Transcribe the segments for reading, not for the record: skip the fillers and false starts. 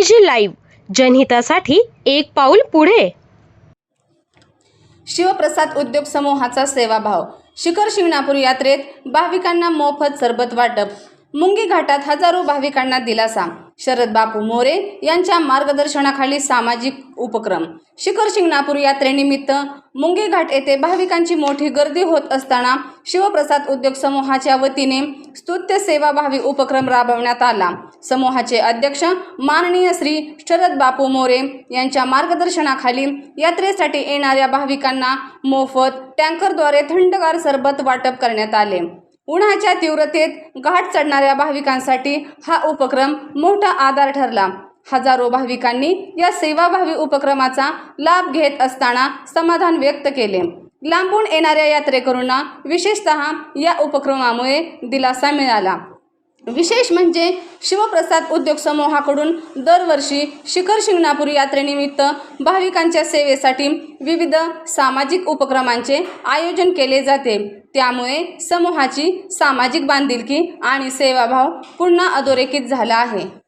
SPG live, जनहितासाठी एक पाऊल पुढे. शिवप्रसाद उद्योग समूहाचा सेवाभाव. शिखर शिंगणापूर यात्रेत भाविकांना मोफत सरबत वाटप. मुंगी घाटात हजारो भाविकांना दिलासा. शरद बापू मोरे यांच्या मार्गदर्शनाखाली सामाजिक उपक्रम. शिखर शिंगणापूर यात्रेनिमित्त मुंगी घाट येथे भाविकांची मोठी गर्दी होत असताना शिवप्रसाद उद्योग समूहाच्या वतीने स्तुत्य सेवाभावी उपक्रम राबवण्यात आला. समूहाचे अध्यक्ष माननीय श्री शरद बापू मोरे यांच्या मार्गदर्शनाखाली यात्रेसाठी येणाऱ्या भाविकांना मोफत टँकरद्वारे थंडगार सरबत वाटप करण्यात आले. उन्हाच्या तीव्रतेत घाट चढणाऱ्या भाविकांसाठी हा उपक्रम मोठा आधार ठरला. हजारो भाविकांनी या सेवाभावी उपक्रमाचा लाभ घेत असताना समाधान व्यक्त केले. लांबून येणाऱ्या यात्रेकरूंना विशेषतः या उपक्रमामुळे दिलासा मिळाला. विशेष म्हणजे शिवप्रसाद उद्योग समूहाकडून दरवर्षी शिखर शिंगणापूर यात्रेनिमित्त भाविकांच्या सेवेसाठी विविध सामाजिक उपक्रमांचे आयोजन केले जाते. त्यामुळे समूहाची सामाजिक बांधिलकी आणि सेवाभाव पुन्हा अधोरेखित झाला आहे.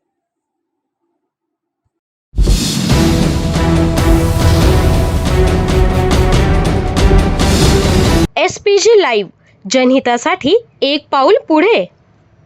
SPG लाईव्ह, जनहितासाठी एक पाऊल पुढे.